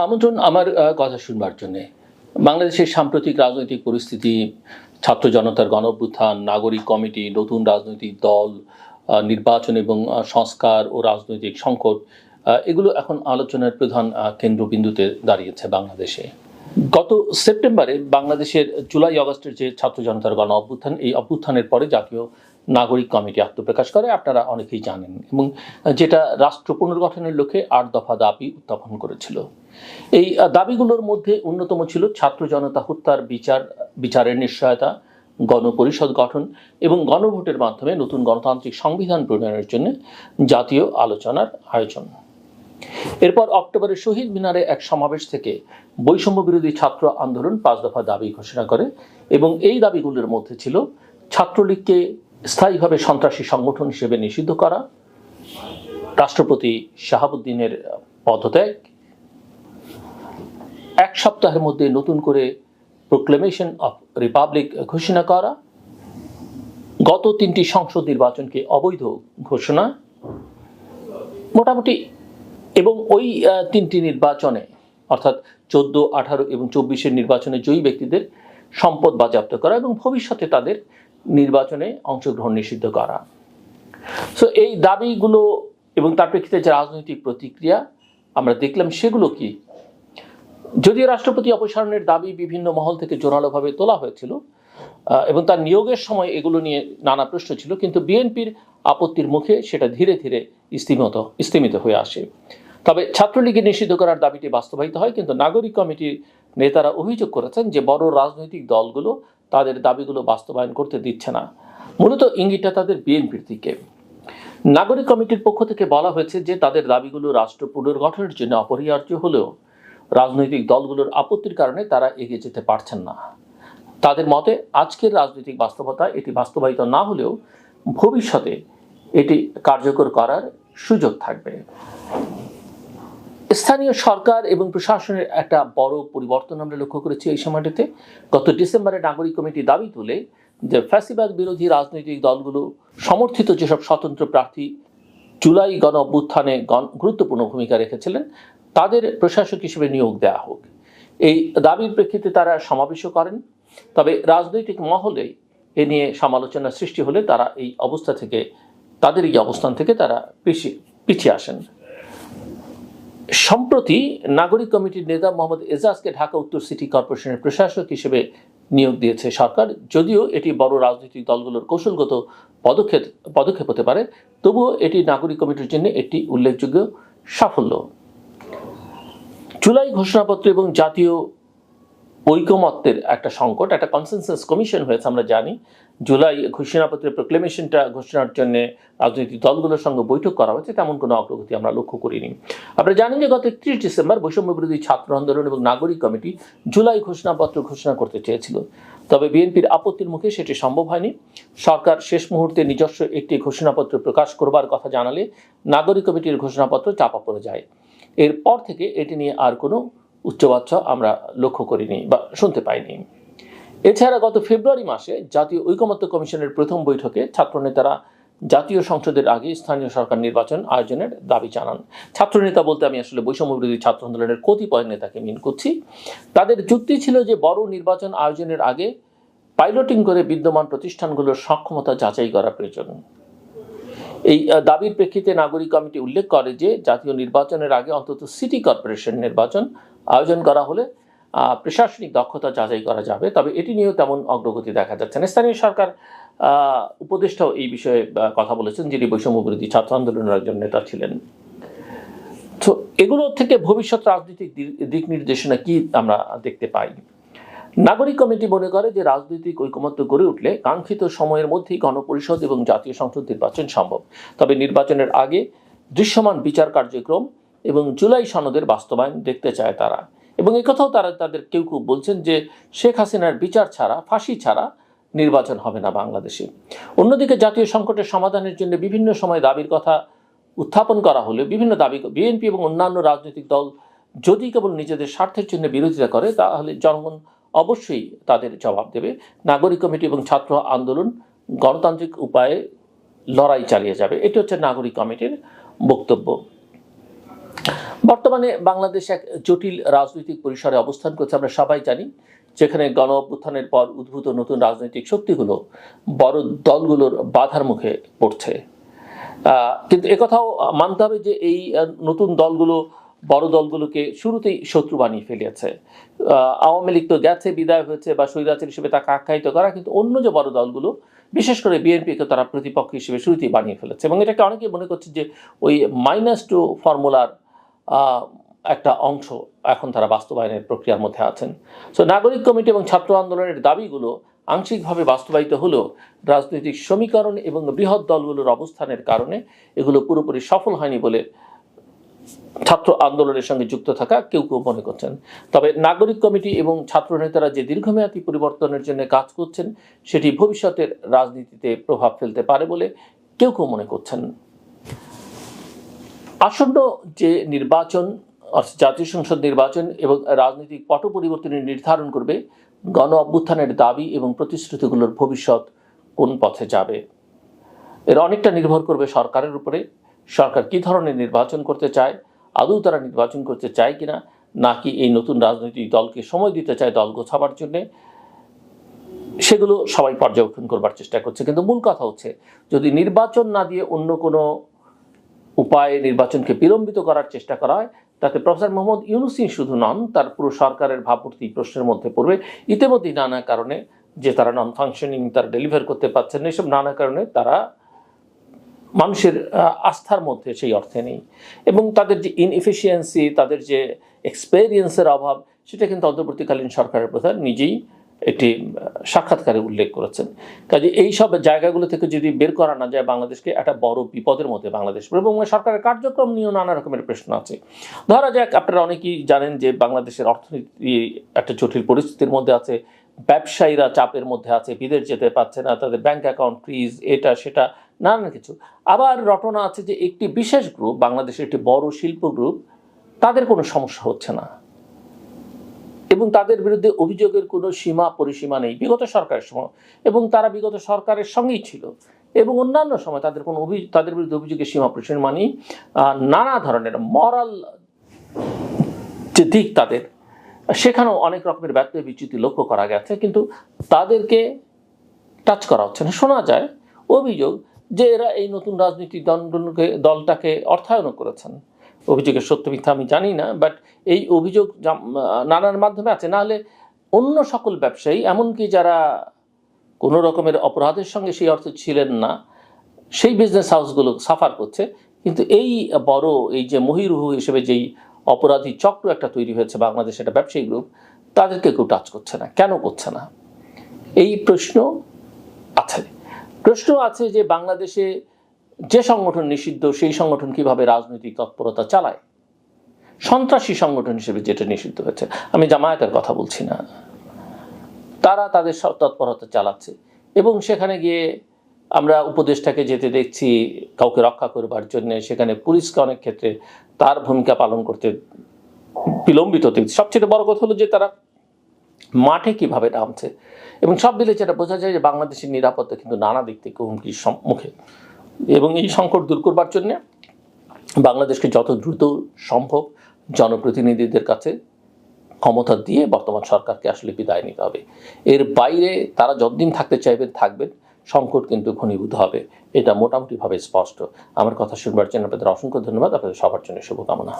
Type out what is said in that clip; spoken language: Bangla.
আমন্ত্রণ আমার কথা শুনবার জন্যে। বাংলাদেশের সাম্প্রতিক রাজনৈতিক পরিস্থিতি, ছাত্র জনতার গণঅভ্যুত্থান, নাগরিক কমিটি, নতুন রাজনৈতিক দল, নির্বাচন এবং সংস্কার ও রাজনৈতিক সংকট, এগুলো এখন আলোচনার প্রধান কেন্দ্রবিন্দুতে দাঁড়িয়েছে বাংলাদেশে। গত সেপ্টেম্বরে বাংলাদেশের জুলাই আগস্টের যে ছাত্র জনতার গণ অভ্যুত্থান, এই অভ্যুত্থানের পরে জাতীয় নাগরিক কমিটি আত্মপ্রকাশ করে, আপনারা অনেকেই জানেন, এবং যেটা রাষ্ট্র পুনর্গঠনের লক্ষ্যে ৮ দফা দাবি উত্থাপন করেছিল। এই দাবিগুলোর মধ্যে অন্যতম ছিল ছাত্র জনতা হত্যার বিচারের নিশ্চয়তা, গণপরিষদ গঠন এবং গণভোটের মাধ্যমে নতুন গণতান্ত্রিক সংবিধান প্রণয়নের জন্য জাতীয় আলোচনার আয়োজন। এরপর অক্টোবরে শহীদ মিনারে এক সমাবেশ থেকে বৈষম্য বিরোধী ছাত্র আন্দোলন ৫ দফা দাবি ঘোষণা করে, এবং এই দাবিগুলোর মধ্যে ছিল ছাত্রলীগকে স্থায়ীভাবে সন্ত্রাসী সংগঠন হিসেবে নিষিদ্ধ করা, রাষ্ট্রপতি শাহাবুদ্দিনের পদত্যাগ, ১ সপ্তাহের মধ্যে নতুন করে প্রোক্লেমেশন অফ রিপাবলিক ঘোষণা করা, গত ৩টি সংসদ নির্বাচনকে অবৈধ ঘোষণা, মোটামুটি, এবং ওই ৩টি নির্বাচনে অর্থাৎ ১৪, ১৮ এবং ২৪-এর নির্বাচনে জয়ী ব্যক্তিদের সম্পদ বাজেয়াপ্ত করা এবং ভবিষ্যতে তাদের নির্বাচনে অংশগ্রহণ নিষিদ্ধ করা। সো এই দাবিগুলো এবং তার প্রেক্ষিতে যে রাজনৈতিক প্রতিক্রিয়া আমরা দেখলাম, সেগুলো কি? যদিও রাষ্ট্রপতি অপসারণের দাবি বিভিন্ন মহল থেকে জোরালোভাবে তোলা হয়েছিল এবং তার নিয়োগের সময় এগুলো নিয়ে নানা প্রশ্ন ছিল, কিন্তু বিএনপির আপত্তির মুখে সেটা ধীরে ধীরে স্থিমিত হয়ে আসে। তবে ছাত্রলীগের নিষিদ্ধ করার দাবিটি বাস্তবায়িত হয়, কিন্তু নাগরিক কমিটির নেতারা অভিযোগ করেছেন যে বড় রাজনৈতিক দলগুলো তাদের দাবিগুলো বাস্তবায়ন করতে দিচ্ছে না। মূলত ইঙ্গিতটা তাদের বিএনপির দিকে। নাগরিক কমিটির পক্ষ থেকে বলা হয়েছে যে তাদের দাবিগুলো রাষ্ট্র পুনর্গঠনের জন্য অপরিহার্য হলেও রাজনৈতিক দলগুলোর আপত্তির কারণে তারা এগিয়ে যেতে পারছেন না। তাদের মতে আজকের রাজনৈতিক বাস্তবতা এটি বাস্তবায়িত না হলেও ভবিষ্যতে এটি কার্যকর করার সুযোগ থাকবে। স্থানীয় সরকার এবং প্রশাসনের একটা বড় পরিবর্তন আমরা লক্ষ্য করেছি এই সময়টিতে। গত ডিসেম্বরে নাগরিক কমিটি দাবি তুলে যে ফ্যাসিবাদ বিরোধী রাজনৈতিক দলগুলো সমর্থিত যেসব স্বতন্ত্র প্রার্থী জুলাই গণ অভ্যুত্থানে গুরুত্বপূর্ণ ভূমিকা রেখেছিলেন, তাদের প্রশাসক হিসেবে নিয়োগ দেওয়া হোক। এই দাবির প্রেক্ষিতে তারা সমাবেশও করেন। তবে রাজনৈতিক মহলে এ নিয়ে সমালোচনা সৃষ্টি হলে তারা এই অবস্থান থেকে তারা পিছিয়ে আসেন। সম্প্রতি নাগরিক কমিটির নেতা মোহাম্মদ এজাজকে ঢাকা উত্তর সিটি কর্পোরেশনের প্রশাসক হিসেবে নিয়োগ দিয়েছে সরকার। যদিও এটি বড় রাজনৈতিক দলগুলোর কৌশলগত পদক্ষেপ হতে পারে, তবুও এটি নাগরিক কমিটির জন্য একটি উল্লেখযোগ্য সাফল্য। জুলাই ঘোষণাপত্র এবং জাতীয় ঐকমত্যের একটা সংকট, একটা কনসেনসাস কমিশন হয়েছে। আমরা জানি জুলাই ঘোষণাপত্রের প্রোক্লেমেশনটা ঘোষণার জন্য রাজনৈতিক দলগুলোর সঙ্গে বৈঠক করা হয়েছে, তেমন কোনো অগ্রগতি আমরা লক্ষ্য করিনি। আপনারা জানেন যে গত ৩১ ডিসেম্বর বৈষম্য বিরোধী ছাত্র আন্দোলন এবং নাগরিক কমিটি জুলাই ঘোষণাপত্র ঘোষণা করতে চেয়েছিল, তবে বিএনপির আপত্তির মুখে সেটি সম্ভব হয়নি। সরকার শেষ মুহূর্তে নিজস্ব একটি ঘোষণাপত্র প্রকাশ করবার কথা জানালে নাগরিক কমিটির ঘোষণাপত্র চাপা পড়ে যায়। এরপর থেকে এটি নিয়ে আর কোনো উচ্চবাচ্য আমরা লক্ষ্য করিনি বা শুনতে পাইনি। এছাড়া গত ফেব্রুয়ারি মাসে জাতীয় ঐকমত্য কমিশনের প্রথম বৈঠকে ছাত্রনেতারা জাতীয় সংসদের আগে স্থানীয় সরকার নির্বাচন আয়োজনের দাবি জানান। ছাত্রনেতা বলতে আমি আসলে বৈষম্য বিরোধী ছাত্র আন্দোলনের কতিপয় নেতাকে মিন করছি। তাদের যুক্তি ছিল যে বড় নির্বাচন আয়োজনের আগে পাইলটিং করে বিদ্যমান প্রতিষ্ঠানগুলোর সক্ষমতা যাচাই করা প্রয়োজন। এই দাবির প্রেক্ষিতে নাগরিক কমিটি উল্লেখ করে যে জাতীয় নির্বাচনের আগে অন্তত সিটি কর্পোরেশন নির্বাচন আয়োজন করা হলে প্রশাসনিক দক্ষতা যাচাই করা যাবে, তবে এটি নিয়েও তেমন অগ্রগতি দেখা যাচ্ছে না। স্থানীয় সরকার উপদেষ্টাও এই বিষয়ে কথা বলেছেন, যিনি বৈষম্য বিরোধী ছাত্র আন্দোলনের একজন নেতা ছিলেন। তো এগুলো থেকে ভবিষ্যৎ রাজনৈতিক দিক নির্দেশনা কি আমরা দেখতে পাই? নাগরিক কমিটি মনে করে যে রাজনৈতিক ঐকমত্য গড়ে উঠলে কাঙ্ক্ষিত সময়ের মধ্যেই গণপরিষদ এবং জাতীয় সংসদ নির্বাচন সম্ভব। তবে নির্বাচনের আগে দৃশ্যমান বিচার কার্যক্রম এবং জুলাই সনদের বাস্তবায়ন দেখতে চায় তারা, এবং একথাও তাদের কেউ বলছেন যে শেখ হাসিনার বিচার ছাড়া, ফাঁসি ছাড়া নির্বাচন হবে না বাংলাদেশে। অন্যদিকে জাতীয় সংকটের সমাধানের জন্য বিভিন্ন সময় দাবির কথা উত্থাপন করা হলে বিভিন্ন দাবি বিএনপি এবং অন্যান্য রাজনৈতিক দল যদি কেবল নিজেদের স্বার্থের জন্য বিরোধিতা করে, তাহলে জনগণ অবশ্যই তাদের জবাব দেবে। নাগরিক কমিটি এবং ছাত্র আন্দোলন গণতান্ত্রিক উপায়ে লড়াই চালিয়ে যাবে, এটি হচ্ছে নাগরিক কমিটির বক্তব্য। বর্তমানে বাংলাদেশ এক জটিল রাজনৈতিক পরিসরে অবস্থান করছে, আমরা সবাই জানি, যেখানে গণ অভ্যুত্থানের পর উদ্ভূত নতুন রাজনৈতিক শক্তিগুলো বড় দলগুলোর বাধার মুখে পড়ছে। কিন্তু একথাও মানতে হবে যে এই নতুন দলগুলো বড় দলগুলোকে শুরুতেই শত্রু বানিয়ে ফেলেছে। আওয়ামী লীগ তো গেছে, বিদায় হয়েছে বা স্বৈরাচার হিসেবে তাকে আখ্যায়িত করা, কিন্তু অন্য যে বড় দলগুলো, বিশেষ করে বিএনপিকে তারা প্রতিপক্ষ হিসেবে শুরুতেই বানিয়ে ফেলেছে, এবং এটাকে অনেকেই মনে করছে যে ওই -2 ফর্মুলার একটা অংশ এখন তারা বাস্তবায়নের প্রক্রিয়ার মধ্যে আছেন। সো নাগরিক কমিটি এবং ছাত্র আন্দোলনের দাবিগুলো আংশিকভাবে বাস্তবায়িত হলেও রাজনৈতিক সমীকরণ এবং বৃহৎ দলগুলোর অবস্থানের কারণে এগুলো পুরোপুরি সফল হয়নি বলে ছাত্র আন্দোলনের সঙ্গে যুক্ত থাকা কেউ কেউ মনে করছেন। তবে নাগরিক কমিটি এবং ছাত্র নেতারা যে দীর্ঘমেয়াদী পরিবর্তনের জন্য কাজ করছেন, সেটি ভবিষ্যতের রাজনীতিতে প্রভাব ফেলতে পারে বলে কেউ কেউ মনে করছেন। আসন্ন যে নির্বাচন, জাতীয় সংসদ নির্বাচন এবং রাজনৈতিক পট পরিবর্তনের নির্ধারণ করবে গণ অভ্যুত্থানের দাবি এবং প্রতিশ্রুতিগুলোর ভবিষ্যৎ কোন পথে যাবে। এর অনেকটা নির্ভর করবে সরকারের উপরে। সরকার কী ধরনের নির্বাচন করতে চায়, আদৌ তারা নির্বাচন করতে চায় কিনা, নাকি এই নতুন রাজনৈতিক দলকে সময় দিতে চায় দল গোছাবার জন্যে, সেগুলো সবাই পর্যবেক্ষণ করবার চেষ্টা করছে। কিন্তু মূল কথা হচ্ছে, যদি নির্বাচন না দিয়ে অন্য কোনো উপায়ে নির্বাচনকে বিলম্বিত করার চেষ্টা করা হয়, তাতে প্রফেসর মোহাম্মদ ইউনূসই শুধু নন, তার পুরো সরকারের ভাবমূর্তি প্রশ্নের মধ্যে পড়বে। ইতিমধ্যেই নানা কারণে, যে তারা নন ফাংশনিং, তারা ডেলিভার করতে পারছেন না, এসব নানা কারণে তারা মানুষের আস্থার মধ্যে সেই অর্থে নেই, এবং তাদের যে ইনএফিসিয়েন্সি, তাদের যে এক্সপেরিয়েন্সের অভাব, সেটা কিন্তু অন্তর্বর্তীকালীন সরকারের প্রধান নিজেই একটি সাক্ষাৎকারে উল্লেখ করেছেন। কাজে এই সব জায়গাগুলো থেকে যদি বের করা না যায়, বাংলাদেশকে একটা বড় বিপদের মধ্যে বাংলাদেশ, এবং সরকারের কার্যক্রম নিয়েও নানা রকমের প্রশ্ন আছে। ধরা যাক, আপনারা অনেকেই জানেন যে বাংলাদেশের অর্থনীতি একটা জটিল পরিস্থিতির মধ্যে আছে, ব্যবসায়ীরা চাপের মধ্যে আছে, বিদেশ যেতে পারছে না, তাদের ব্যাংক অ্যাকাউন্ট ফ্রিজ, এটা সেটা নানান কিছু। আবার রটনা আছে যে একটি বিশেষ গ্রুপ, বাংলাদেশের একটি বড় শিল্প গ্রুপ, তাদের কোনো সমস্যা হচ্ছে না এবং তাদের বিরুদ্ধে অভিযোগের কোনো সীমা পরিসীমা নেই বিগত সরকারের সময়, এবং তারা বিগত সরকারের সঙ্গেই ছিল, এবং অন্যান্য সময় তাদের কোনো তাদের বিরুদ্ধে অভিযোগের সীমা পরিসীমা নেই। নানা ধরনের মরাল যে দিক তাদের, সেখানেও অনেক রকমের ব্যর্থ বিচ্যুতি লক্ষ্য করা গেছে, কিন্তু তাদেরকে টাচ করা হচ্ছে না। শোনা যায় অভিযোগ যে এরা এই নতুন রাজনৈতিক দলটাকে অর্থায়ন করেছেন। অভিযোগের সত্য মিথ্যা আমি জানি না, বাট এই অভিযোগ নানান মাধ্যমে আছে। নাহলে অন্য সকল ব্যবসায়ী, এমনকি যারা কোনো রকমের অপরাধের সঙ্গে সেই অর্থে ছিলেন না, সেই বিজনেস হাউসগুলো সাফার করছে, কিন্তু এই বড় এই যে মহিরুহ হিসেবে যেই অপরাধী চক্র একটা তৈরি হয়েছে বাংলাদেশে, একটা ব্যবসায়ী গ্রুপ, তাদেরকে কেউ টাচ করছে না। কেন করছে না? এই প্রশ্ন আছে। প্রশ্ন আছে যে বাংলাদেশে যে সংগঠন নিষিদ্ধ, সেই সংগঠন কিভাবে রাজনৈতিক তৎপরতা চালায়। সন্ত্রাসী সংগঠন হিসেবে যেটা নিষিদ্ধ হয়েছে, আমি জামায়াতের কথা বলছি না, তারা তাদের তৎপরতা চালাচ্ছে, এবং সেখানে গিয়ে আমরা উপদেষ্টাকে যেতে দেখছি কাউকে রক্ষা করবার জন্য, সেখানে পুলিশকে অনেক ক্ষেত্রে তার ভূমিকা পালন করতে বিলম্বিত দেখছি। সবচেয়ে বড় কথা হলো যে তারা মাঠে কিভাবে নামছে, এবং সব মিলে যেটা বোঝা যায় যে বাংলাদেশের নিরাপত্তা কিন্তু নানা দিক থেকে হুমকির সম্মুখে, এবং এই সংকট দূর করবার জন্য বাংলাদেশকে যত দ্রুত সম্ভব জনপ্রতিনিধিদের কাছে ক্ষমতা দিয়ে বর্তমান সরকারকে আসলে বিদায় নিতে হবে। এর বাইরে তারা যতদিন থাকতে চাইবেন থাকবেন, সংকট কিন্তু ঘনীভূত হবে, এটা মোটামুটিভাবে স্পষ্ট। আমার কথা শুনবার জন্য আপনাদের অসংখ্য ধন্যবাদ, আপনাদের সবার জন্য শুভকামনা।